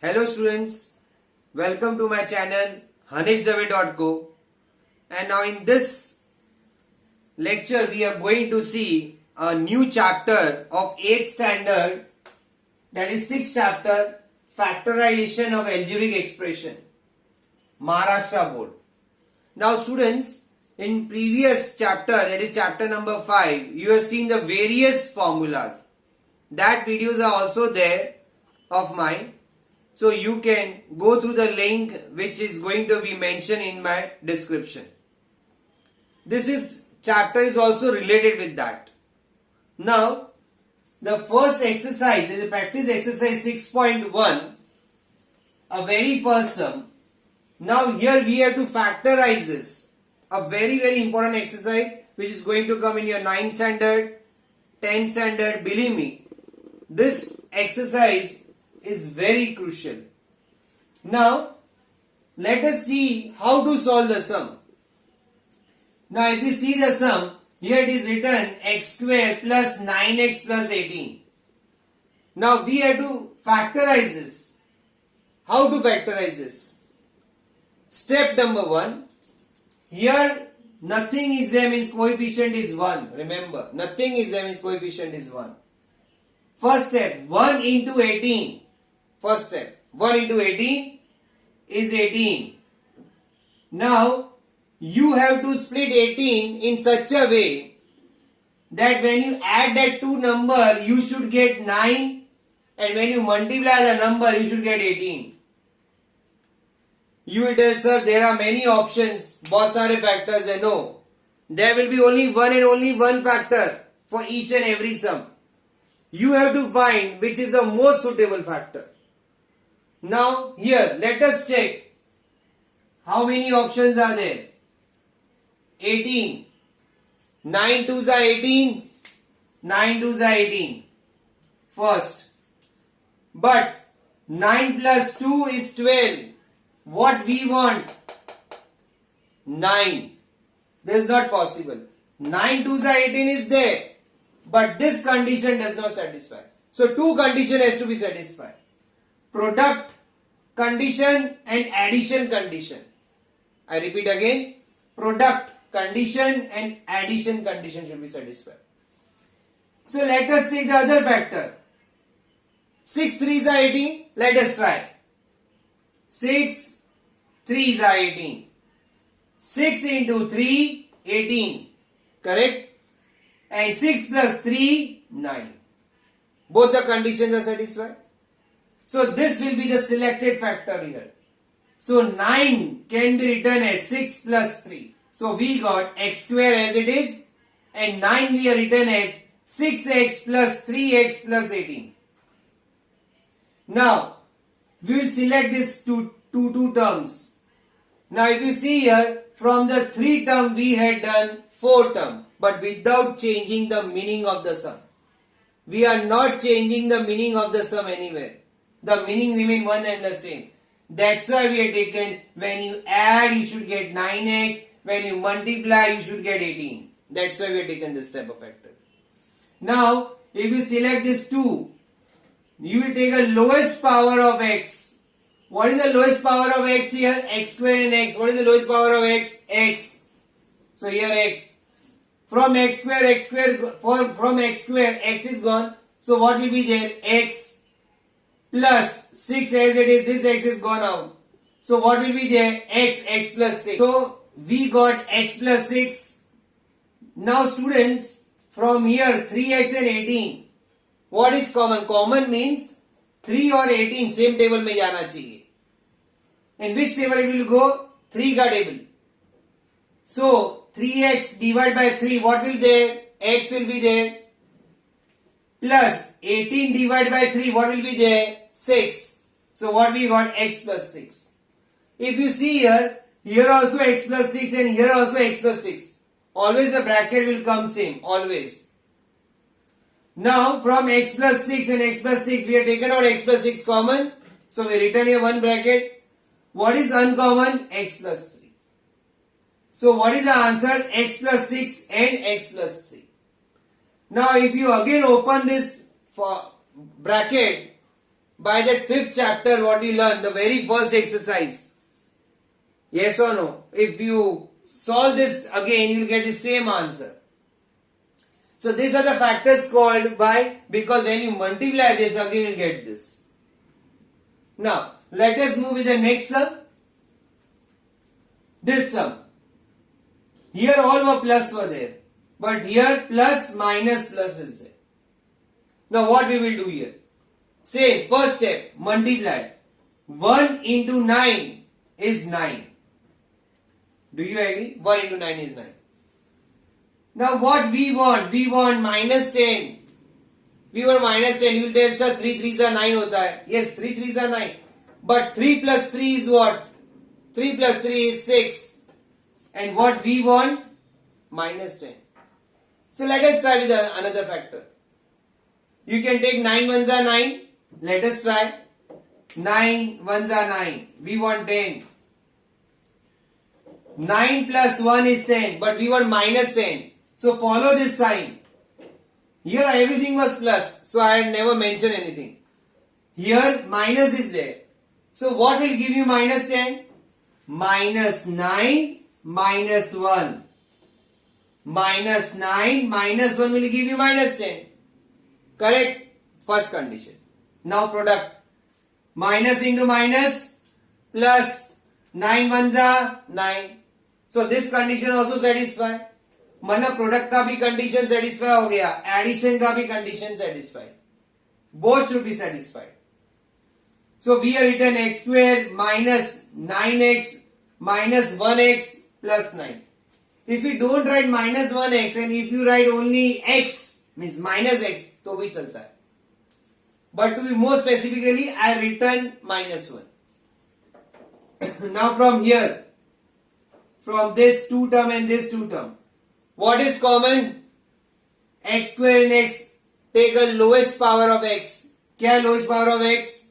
Hello students, welcome to my channel haneshdawe.co, and now in this lecture we are going to see a new chapter of 8th standard, that is 6th chapter, factorization of algebraic expression, Maharashtra board. Now students, in previous chapter, that is chapter number 5, you have seen the various formulas. That videos are also there of mine. So you can go through the link which is going to be mentioned in my description. This chapter is also related with that. Now the first exercise is the practice exercise 6.1, a very first sum. Now here we have to factorize this, a very important exercise which is going to come in your 9th standard, 10th standard. Believe me, this exercise is very crucial. Now let us see how to solve the sum. Now if you see the sum, here it is written x square plus 9x plus 18. Now we have to factorize this. How to factorize this? Step number 1. Here nothing is there means coefficient is 1. Remember, nothing is there means coefficient is 1. First step, 1 into 18. First step, 1 into 18 is 18. Now, you have to split 18 in such a way that when you add that two number, you should get 9, and when you multiply the number, you should get 18. You will tell, sir, there are many options, बहुत सारे factors है. No, there will be only one and only one factor for each and every sum. You have to find which is the most suitable factor. Now here let us check how many options are there. 18. 9 2s are 18. 9 2s are 18. First. But 9 plus 2 is 12. What we want? 9. This is not possible. 9 2s are 18 is there. But this condition does not satisfy. So two condition has to be satisfied. Product condition and addition condition. I repeat again. Product condition and addition condition should be satisfied. So let us take the other factor. 6 3s are 18. Let us try. 6 3s are 18. 6 into 3, 18. Correct? And 6 plus 3, 9. Both the conditions are satisfied. So this will be the selected factor here. So 9 can be written as 6 plus 3. So we got x square as it is, and 9 we are written as 6x plus 3x plus 18. Now we will select this two terms. Now if you see here, from the 3 term we had done 4 term, but without changing the meaning of the sum. We are not changing the meaning of the sum anywhere. The meaning remain one and the same. That's why we have taken, when you add you should get 9x, when you multiply you should get 18. That's why we have taken this type of factor. Now if you select this 2, you will take a lowest power of x. What is the lowest power of x here? X square and x. What is the lowest power of x? X. So here x. From x square, x is gone. So what will be there? X plus 6 as it is. This x is gone out. So what will be there? X plus 6. So we got x plus 6. Now students, from here 3x and 18. What is common? Common means 3 or 18 same table में जाना चाहिए. In which table it will go? 3 का table. So 3x divided by 3, what will there? X will be there. Plus 18 divided by 3, what will be there? 6. So what we got? X plus 6. If you see here also x plus 6 and here also x plus 6. Always the bracket will come same. Always. Now from x plus 6 and x plus 6, we have taken out x plus 6 common. So we written here one bracket. What is uncommon? X plus 3. So what is the answer? X plus 6 and x plus 3. Now if you again open this for bracket by that fifth chapter, what we learned, the very first exercise. Yes or no? If you solve this again, you will get the same answer. So these are the factors called by, because when you multiply this again you will get this. Now let us move with the next sum. This sum. Here all were plus were there. But here plus minus plus is there. Now what we will do here? Say first step, multiply. 1 into 9 is 9. Do you agree? 1 into 9 is 9. Now what we want? We want minus 10. We want minus 10. You will tell sir 3 3s are 9 hota hai. Yes, 3 3s are 9. But 3 plus 3 is what? 3 plus 3 is 6. And what we want? Minus 10. So let us try with another factor. You can take 9 ones are 9. Let us try. 9 ones are 9. We want 10. 9 plus 1 is 10. But we want minus 10. So follow this sign. Here everything was plus. So I had never mentioned anything. Here minus is there. So what will give you minus 10? Minus 9 minus 1. Minus 9 minus 1 will give you minus 10. Correct? First condition. Now product. Minus into minus plus 9 ones are 9. So this condition also satisfy. मतलब product का भी condition satisfy हो गया, addition का भी condition satisfied. Both should be satisfied. So we have written x square minus 9x minus 1x plus 9. If you don't write minus 1x and if you write only x means minus x तो भी चलता है. But to be more specifically I have written minus 1. Now from here, from this 2 term and this 2 term, what is common? X square and x, take a lowest power of x. क्या है lowest power of x?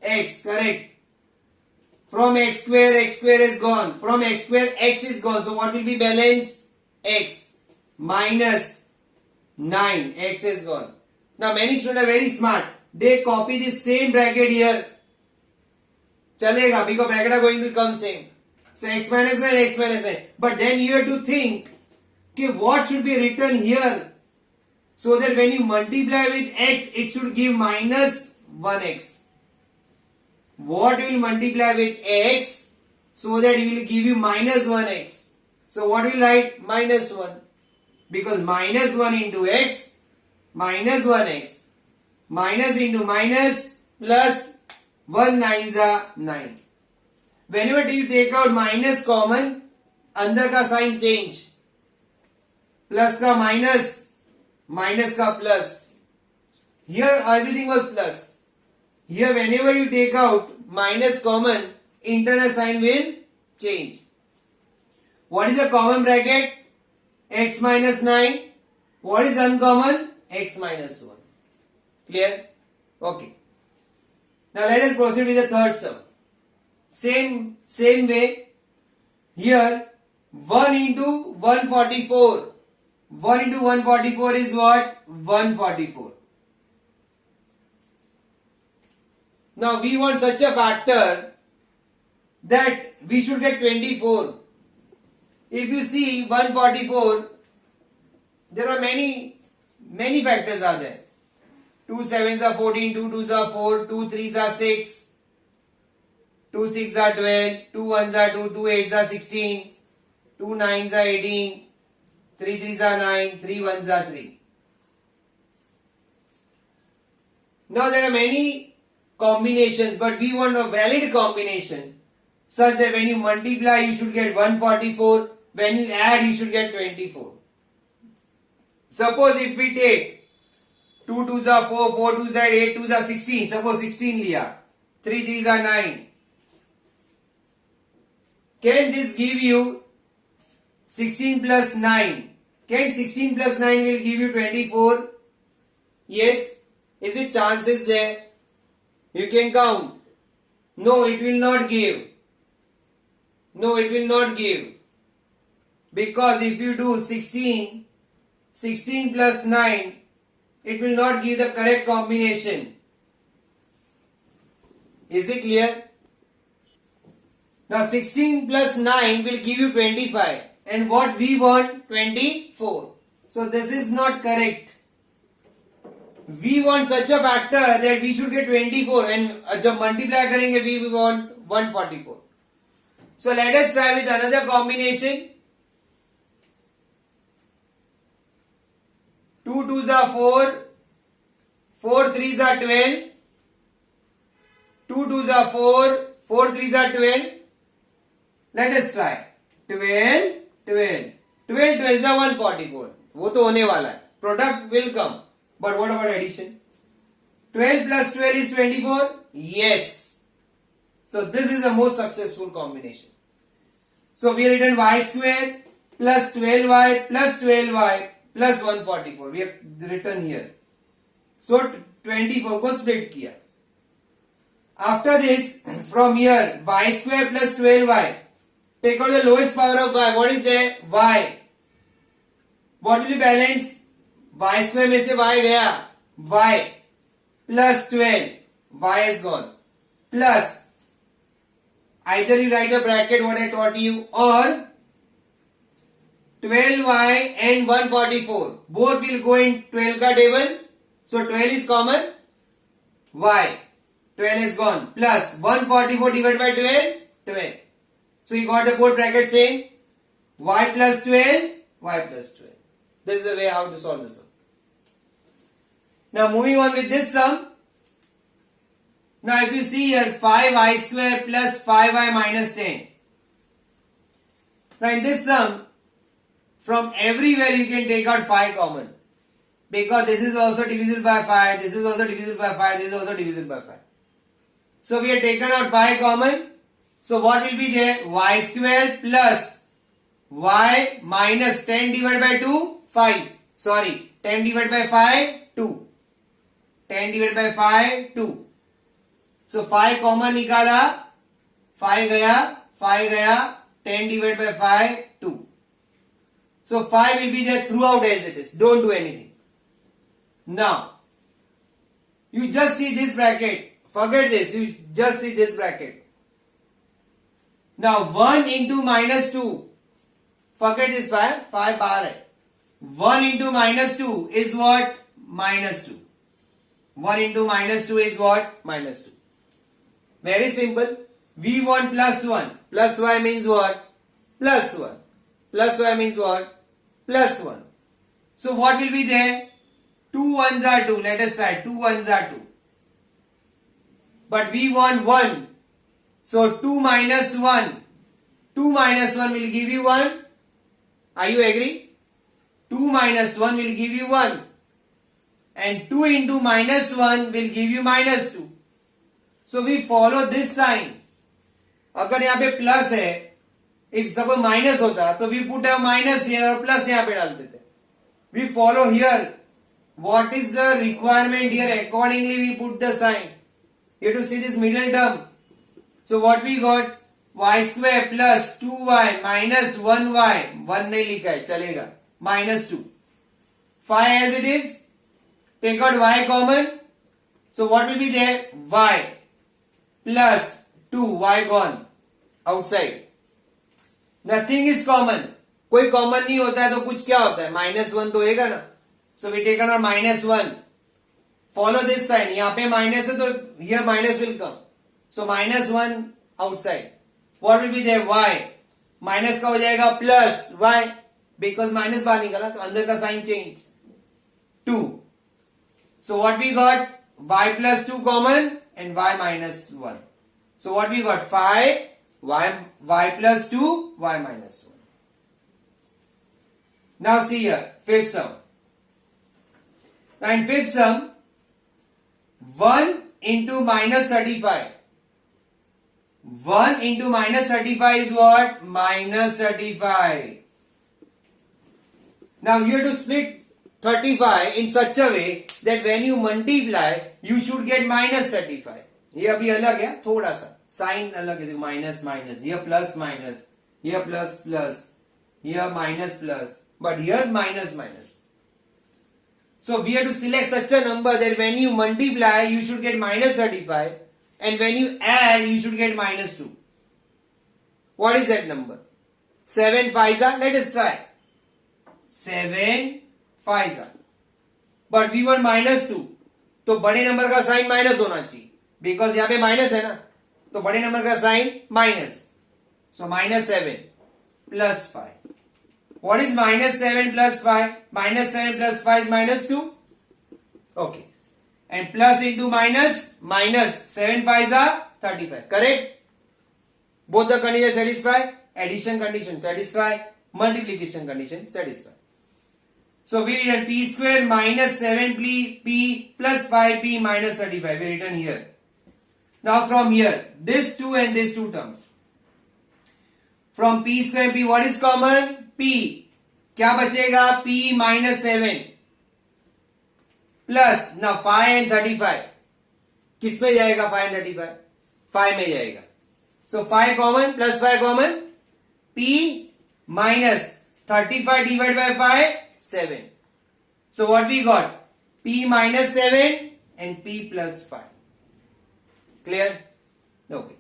X, correct. From x square is gone. From x square, x is gone. So what will be balance? X minus 9. X is gone. Now many students are very smart. They copy this same bracket here. Chalega because bracket are going to come same. So x minus 9, x minus 9. But then you have to think, okay, what should be written here? So that when you multiply with x, it should give minus 1x. What will multiply with x so that it will give you minus 1x? So what will write? Minus 1. Because minus 1 into x minus 1x minus into minus plus 1 9s are 9. Whenever you take out minus common, अंदर का sign change. Plus का minus, minus का plus. Here everything was plus. Here whenever you take out minus common, internal sign will change. What is the common bracket? X minus 9. What is uncommon? X minus 1. Clear? Okay. Now let us proceed with the third sum. Same way. Here 1 into 144. 1 into 144 is what? 144. Now we want such a factor that we should get 24. If you see 144, there are many factors are there. 2 7s are 14, 2 2s are 4, 2 3s are 6, 2 6s are 12, 2 1s are 2, 2 8s are 16, 2 9s are 18, 3 3s are 9, 3 1s are 3. Now there are many combinations, but we want a valid combination such that when you multiply you should get 144, when you add you should get 24. Suppose if we take 2 2s are 4, 4 2s are 8, 2s are 16, suppose 16 liya, 3 3s are 9. Can this give you 16 plus 9? Can 16 plus 9 will give you 24? Yes. Is it chances there? You can count. No, it will not give. No, it will not give. because if you do 16 plus 9, it will not give the correct combination. Is it clear? Now 16 plus 9 will give you 25, and what we want? 24. So this is not correct. We want such a factor that we should get 24, and जब multiply करेंगे we want 144. So let us try with another combination. 2 2s are 4, 4 3s are 12, 2 2s are 4, 4 3s are 12. Let us try. 12, 12. 12 12s are 144. वो तो होने वाला है. Product will come. But what about addition? 12 plus 12 is 24? Yes. So this is the most successful combination. So we have written y square plus 12y plus 12y plus 144. We have written here. So 24 को split किया. After this, from here, y square plus 12y. Take out the lowest power of y. What is there? Y. What will you balance? Y square में से y गया. Y plus 12. Y is gone. Plus. Either you write the bracket what I taught you, or 12y and 144. Both will go in 12 ka table. So 12 is common. Y. 12 is gone. Plus 144 divided by 12. 12. So you got the both bracket same. Y plus 12. Y plus 12. This is the way how to solve the sum. Now moving on with this sum. Now if you see here 5y square plus 5y minus 10. Now in this sum, from everywhere you can take out 5 common. Because this is also divisible by 5, this is also divisible by 5, this is also divisible by 5. So we have taken out 5 common. So what will be there? Y square plus y minus 10 divided by 2, 5. Sorry, 10 divided by 5, 2. 10 divided by 5, 2. So 5 common निकाला, 5 गया, 10 divided by 5, 2. So 5 will be there throughout as it is. Don't do anything. Now, you just see this bracket. Forget this. You just see this bracket. Now 1 into minus 2. Forget this 5. 5 बाहर है. 1 into minus 2 is what? Minus 2. 1 into minus 2 is what? Minus 2. Very simple. We want plus 1. Plus y means what? Plus 1. Plus y means what? Plus 1. So what will be there? 2 ones are 2. Let us try. 2 ones are 2. But we want 1. So 2 minus 1. 2 minus 1 will give you 1. Are you agree? 2 minus 1 will give you 1. And 2 into minus 1 will give you minus 2. So we follow this sign. अगर यहाँ पे plus है, if suppose minus होता तो we put a minus here और plus यहाँ पे डाल देते. We follow here. What is the requirement here? Accordingly we put the sign. You have to see this middle term. So what we got? Y square plus 2y minus 1y. 1 नहीं लिखा है, चलेगा. Minus 2. 5 as it is. Take out y common. So what will be there? Y plus 2. Y gone. Outside. Nothing is common. कोई common नहीं होता है तो कुछ क्या होता है? Minus 1 तो होगा ना. So we take out minus 1. Follow this sign. यहाँ पे minus है तो here minus will come. So minus 1 outside. What will be there? Y. Minus का हो जाएगा plus y. Because minus बाहर निकला तो अंदर का sign change. 2. So what we got? Y plus 2 common and y minus 1. So what we got? 5. Y plus 2. Y minus 1. Now see here. Fifth sum. Now in fifth sum, 1 into minus 35. 1 into minus 35 is what? Minus 35. Now you have to split 35 in such a way that when you multiply, you should get minus 35. ये अभी अलग है थोड़ा सा sign अलग है. Minus minus, ये plus minus, ये plus plus, here minus plus, but here minus minus. So we have to select such a number that when you multiply, you should get minus 35, and when you add, you should get minus 2. What is that number? 7 5s are, let us try. 7 5s are. But we want minus 2. तो बड़े number का sign minus होना चाहिए, because यहाँ पे minus है ना, तो बड़े नंबर का sign minus. So minus 7 plus 5. What is minus 7 plus 5? Minus 7 plus 5 is minus 2. Okay. And plus into minus, minus 7 5s are 35. Correct? Both the conditions satisfy. Addition condition satisfy. Multiplication condition satisfy. So we written p square minus 7p plus 5p minus 35. We written here. Now from here, this 2 and this 2 terms. From p square p, what is common? P. क्या बचेगा? P minus 7 plus now 5 and 35. किस में जाएगा 5 and 35? 5 में जाएगा. So 5 common plus 5 common. P minus 35 divided by 5, 7. So what we got? P minus 7 and P plus 5. Clear? Okay.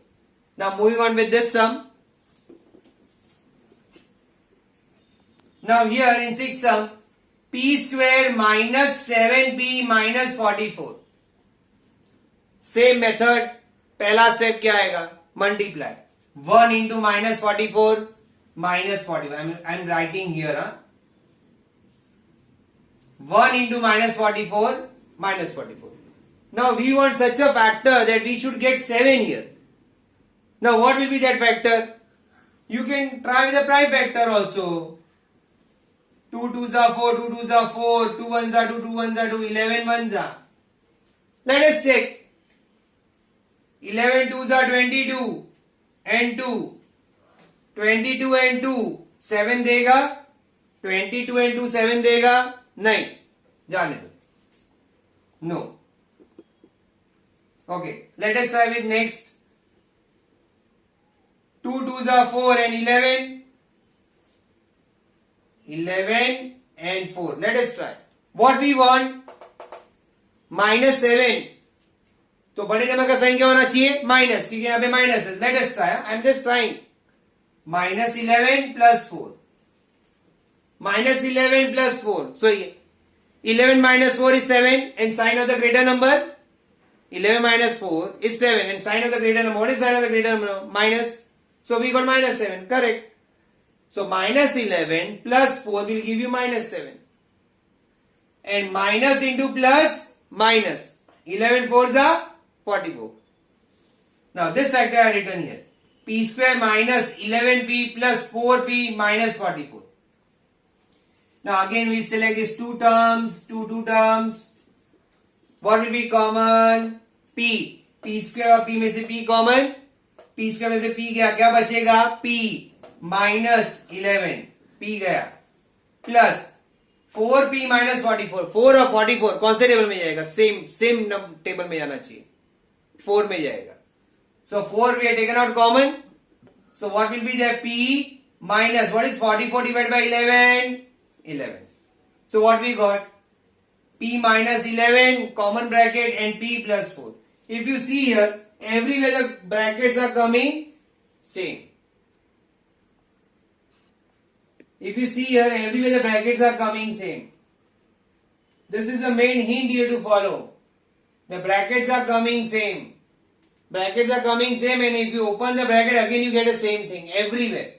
Now moving on with this sum. Now here in 6th sum, p square minus 7p minus 44. Same method. पहला step क्या आएगा? Multiply. 1 into minus 44 minus 45. I am writing here. 1 into minus 44 minus 44. Now we want such a factor that we should get 7 here. Now what will be that factor? You can try with the prime factor also. 2 2s are 4, 2 2s are 4, 2 1s are 2, 2 1s are 2, 11 1s are. Let us check. 11 2s are 22 and 2. 22 and 2 7 देगा. 22 and 2 7 देगा. नहीं, जाने दो. No. Okay, let us try with next. 2 2s are 4 and 11. 11 and 4. Let us try. What we want? Minus 7. तो बड़े number का sign क्या होना चाहिए? माइनस, क्योंकि यहाँ पे माइनस है. Let us try. I am just trying. Minus 11 plus 4. Minus 11 plus 4. So 11 minus 4 is 7 and sign of the greater number? 11 minus 4 is 7 and sign of the greater number. What is sign of the greater number? Minus. So we got minus 7. Correct. So minus 11 plus 4 will give you minus 7. And minus into plus minus. 11 4s are 44. Now this factor I have written here. P square minus 11p plus 4p minus 44. Now again we select these two terms, two terms. What will be common? P. P square और P में से P common. P square में से P गया, क्या बचेगा? P minus 11. P गया. Plus 4P minus 44. 4 और 44 कौन से टेबल में जाएगा? सेम टेबल में जाना चाहिए. 4 में जाएगा. So 4 we have taken out common. So what will be there? P minus, what is 44 divided by 11? 11. So what we got? P minus 11 common bracket and P plus 4. If you see here, everywhere the brackets are coming same. If you see here, everywhere the brackets are coming same. This is the main hint you have to follow. The brackets are coming same. Brackets are coming same, and if you open the bracket again you get the same thing everywhere.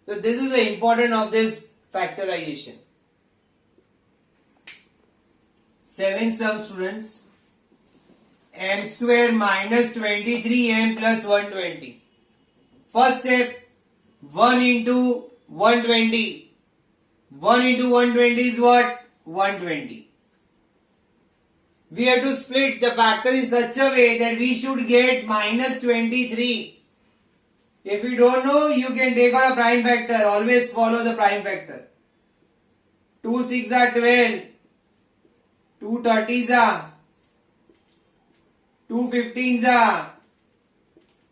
So this is the importance of this factorization. 7th sum, students. M square minus 23m plus 120. First step, 1 into 120. 1 into 120 is what? 120. We have to split the factors in such a way that we should get minus 23. If you don't know, you can take out a prime factor. Always follow the prime factor. 2 6 are 12. 2 30s are. 2 15s are.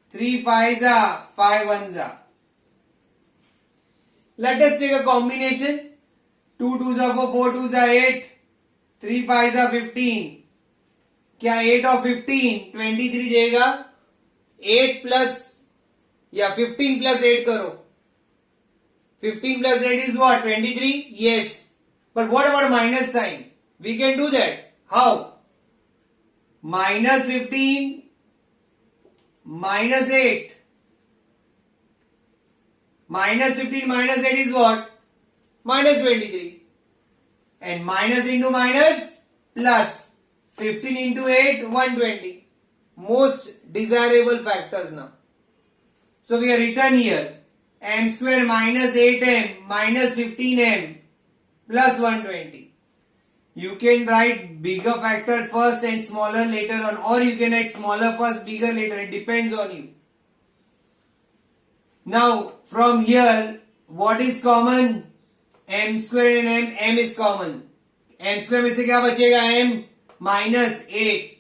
3 5s are. 5 1s are. Let us take a combination. 2 2s are 4, 4 2s are 8, 3 5s are 15. क्या 8 और 15 23 देगा? 8 plus या 15 plus 8 करो. 15 plus 8 is what? 23? Yes. But what about minus sign? We can do that. How? Minus 15 minus 8. Minus 15 minus 8 is what? Minus 23. And minus into minus plus 15 into 8 120. Most desirable factors now. So we are written here m square minus 8m minus 15m plus 120. You can write bigger factor first and smaller later on, or you can write smaller first, bigger later. It depends on you. Now from here, what is common? M square and m is common. M square में से क्या बचेगा? m minus 8.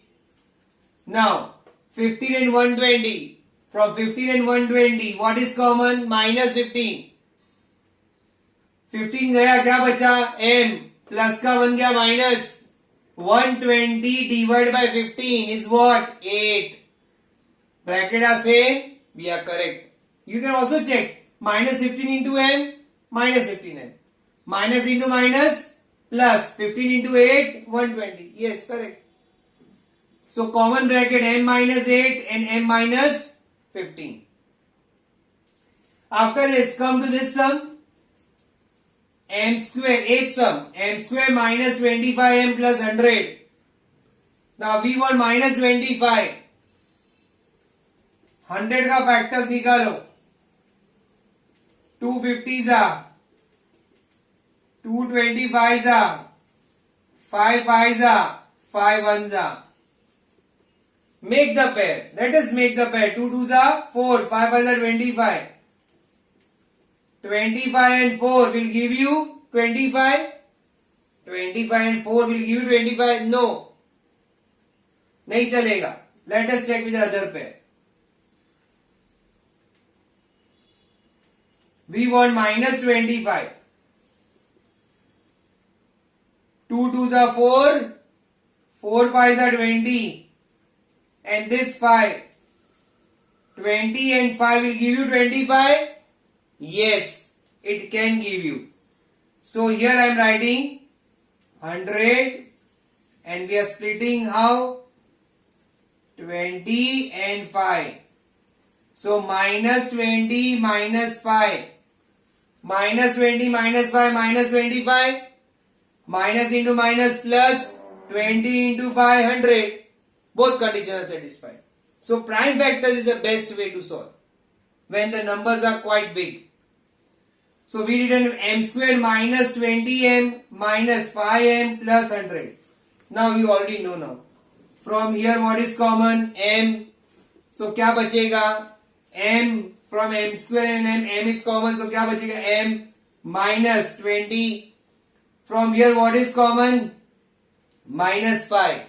Now 15 and 120. From 15 and 120, what is common? Minus 15. 15 गया, क्या बचा? m plus का बन गया minus. 120 divided by 15 is what? 8. Bracket are same. We are correct. You can also check. Minus 15 into m, minus 15m. Minus into minus, plus 15 into 8, 120. Yes, correct. So common bracket m minus 8 and m minus 15. After this, come to this sum. M square, 8th sum. M square minus 25m plus 100. Now we want minus 25. 100 का factors निकालो. 250s are, 225s are, 5 5s are, 5 1s are. Make the pair. Let us make the pair. 2 2s are 4, 5 5s are 25. 25 and 4 will give you 25. 25 and 4 will give you 25. No. नहीं चलेगा. Let us check with the other pair. We want minus 25. 2 2s are 4, 4 5s are 20. And this 5. 20 and 5 will give you 25. Yes, it can give you. So here I am writing 100 and we are splitting how? 20 and 5. So minus 20 minus 5. Minus 20 minus 5 minus 25. Minus into minus plus 20 into 500. Both conditions are satisfied. So prime factors is the best way to solve when the numbers are quite big. So we did an m square minus 20m minus 5m plus 100. Now you already know now. From here what is common? m. So क्या बचेगा? m. From m square and m is common. So क्या बचेगा? m minus 20. From here what is common? Minus 5.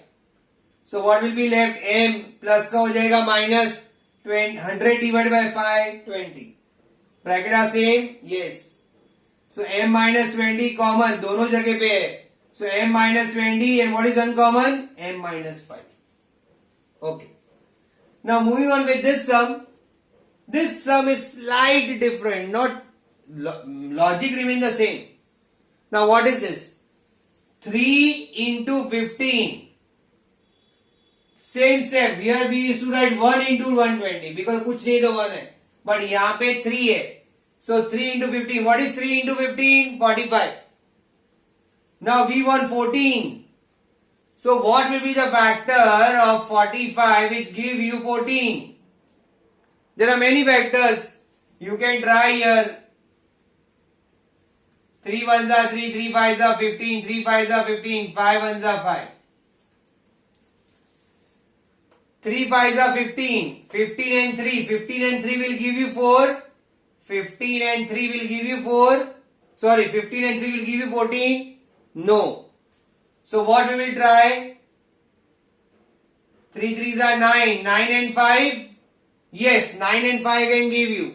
So what will be left? m plus का हो जाएगा minus 100 divided by 5, 20. Bracket are same? Yes. So m minus 20 common, दोनों जगह पे है. So m minus 20 and what is uncommon? m minus 5. Okay. Now moving on with this sum. This sum is slightly different. Not logic remain the same. Now what is this? 3 into 15. Same step. Here we used to write 1 into 120 because कुछ नहीं तो 1 है. But यहाँ पे 3 है. So 3 into 15. What is 3 into 15? 45. Now we want 14. So what will be the factor of 45 which give you 14? There are many factors. You can try here. 3 1s are 3, 3 5s are 15, 3 5s are 15, 5 1s are 5. 3 5s are 15, 15 and 3, 15 and 3 will give you 4, 15 and 3 will give you 4, sorry 15 and 3 will give you 14, no. So what we will try? 3 3s are 9, 9 and 5, yes 9 and 5 can give you.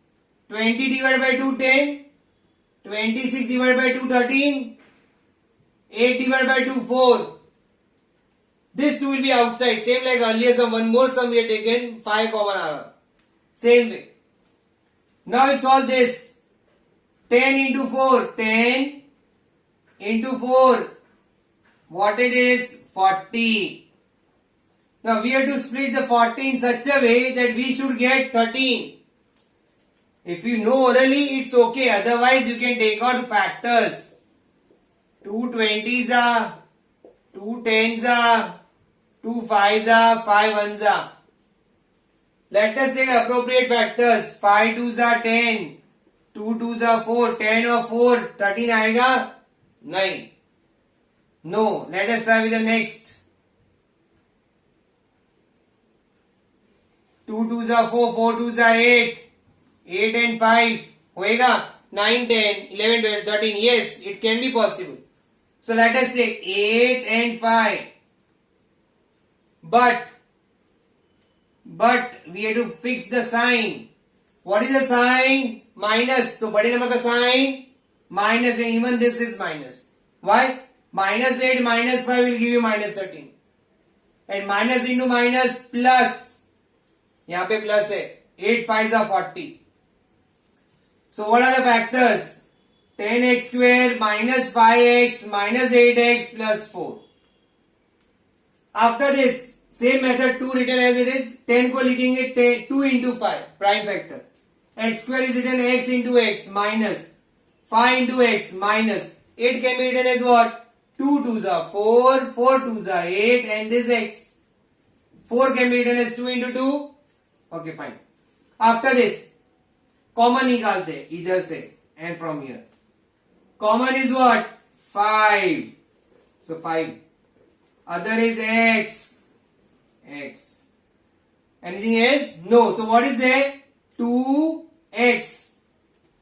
20 divided by 2, 10. 26 divided by 2, 13. 8 divided by 2, 4. This 2 will be outside. Same like earlier sum. One more sum we have taken. 5 common are. Same way. Now we solve this. 10 into 4. 10 into 4. What it is? 40. Now we have to split the 40 in such a way that we should get 13. If you know orally, it's okay. Otherwise, you can take out factors. 2 20s are, 2 10s are, 2 5s are, 5 1s are. Let us take appropriate factors. 5 2s are 10, 2 2s are 4, 10 or 4, 13 आएगा? नहीं. No. Let us try with the next. 2 2s are 4, 4 2s are 8, 8 and 5 होएगा? 9 10 11 12 13. Yes, it can be possible. So let us take 8 and 5. But we have to fix the sign. What is the sign? Minus. So बड़े number का sign minus, and even this is minus. Why? Minus 8 minus 5 will give you minus 13. And minus into minus plus. यहाँ पे plus है. 8 5s are 40. So what are the factors? 10x square minus 5x minus 8x plus 4. After this, same method 2 written as it is. 10 को लिखेंगे 10, 2 into 5 prime factor. X square is written x into x minus 5 into x minus 8 can be written as what? 2 2s are 4, 4 2s are 8 and this x. 4 can be written as 2 into 2. Okay, fine. After this, common निकालते इधर से and from here. Common is what? 5. So 5. Other is x. X. Anything else? No. So what is there? 2x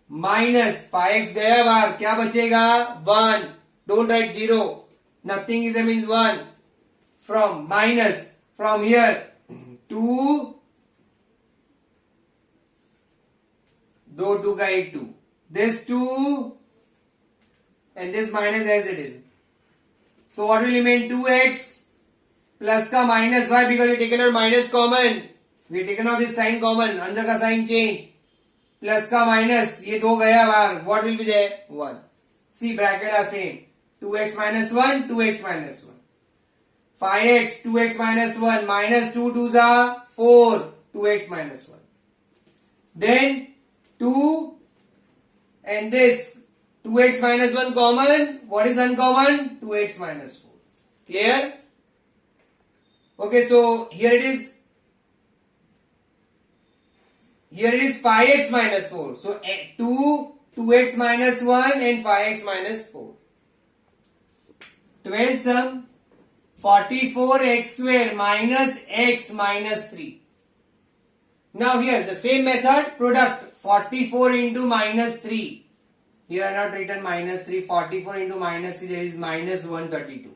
minus 5x गया बाहर. क्या बचेगा? 1. Don't write 0. Nothing is there means 1. From minus. From here. 2. 2 का 8 2. This 2. And this minus as it is. So what will remain? 2x plus का minus. Why? Because we taken out minus common. We taken out this sign common. अंदर का sign change. Plus का minus. ये 2 गया बाहर. What will be there? 1. See, bracket are same. 2x minus 1, 2x minus 1. 5x, 2x minus 1. Minus 2 2s are 4. 2x minus 1. Then 2 and this. 2x minus 1 common. What is uncommon? 2x minus 4. Clear? Okay, so here it is. Here it is 5x minus 4. So 2x minus 1 and 5x minus 4. 12 sum 44x square minus x minus 3. Now here the same method, product 44 into minus 3. Here I have not written minus 3. 44 into minus 3, there is minus 132.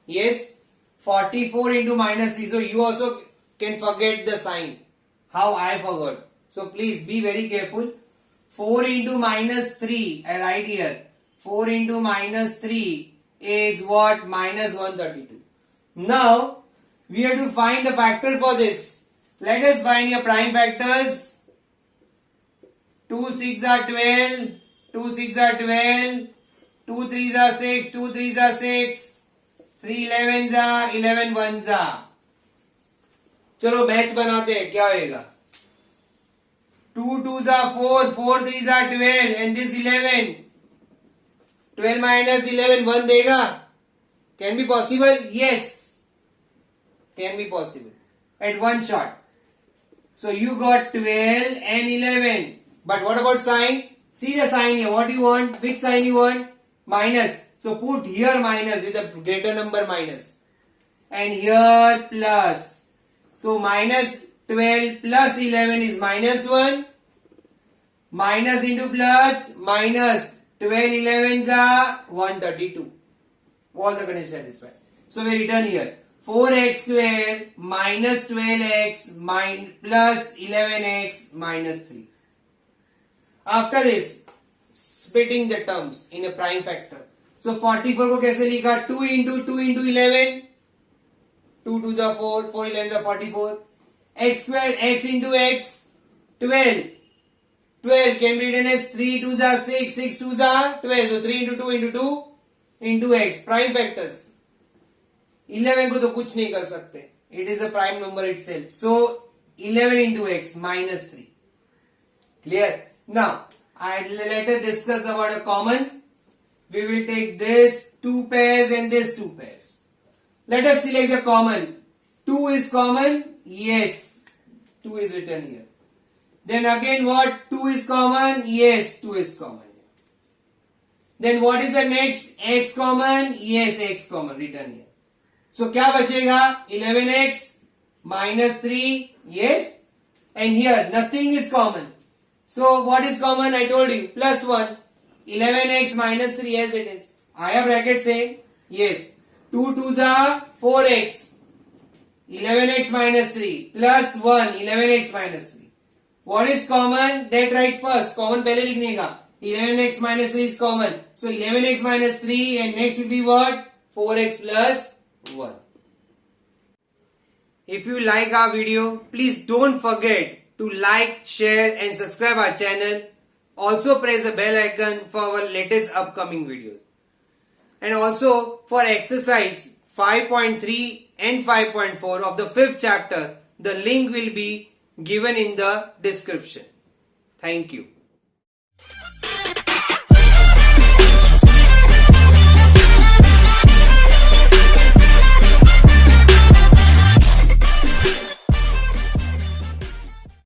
Yes, 44 into minus 3. So you also can forget the sign. How I forgot. So please be very careful. 4 into minus 3, I write here. 4 into minus 3 is what? Minus 132. Now, we have to find the factor for this. Let us find your prime factors. 2 6 are 12. 2 6 are 12. 2 3s are 6. 2 3s are 6. 3 11s are 11 1s are. चलो match बनाते हैं. क्या होएगा? 2 2s are 4. 4 3s are 12 and this 11. 12 minus 11 1 देगा. Can be possible? Yes. Can be possible. At one shot. So you got 12 and 11. But what about sign? See the sign here. What do you want? Which sign you want? Minus. So put here minus with a greater number minus. And here plus. So minus 12 plus 11 is minus 1. Minus into plus minus 12 11s are 132. All the conditions satisfied. So we return here. 4x square minus 12x plus 11x minus 3. After this, splitting the terms in a prime factor. So 44 को कैसे लिखा? 2 into 2 into 11. 2 2s are 4, 4 11s are 44. X square, x into x, 12. 12 can be written as 3 2s are 6, 6 2s are 12. So 3 into 2 into 2 into x. Prime factors. 11 को तो कुछ नहीं कर सकते. It is a prime number itself. So 11 into x minus 3. Clear? Now, let us discuss about a common. We will take this 2 pairs and this 2 pairs. Let us select the common. 2 is common. Yes. 2 is written here. Then again what? 2 is common. Yes, 2 is common. Then what is the next? X common. Yes, x common written here. So क्या बचेगा? 11x minus 3. Yes. And here nothing is common. So what is common? I told you. Plus 1. 11x minus 3 as it is. I have bracket saying. Yes. 2 2s are 4x. 11x minus 3. Plus 1. 11x minus 3. What is common? That write first. Common पहले लिखने का. 11x minus 3 is common. So 11x minus 3 and next will be what? 4x plus 1. If you like our video, please don't forget to like, share and subscribe our channel. Also press the bell icon for our latest upcoming videos. And also for exercise 5.3 and 5.4 of the 5th chapter, the link will be given in the description. Thank you.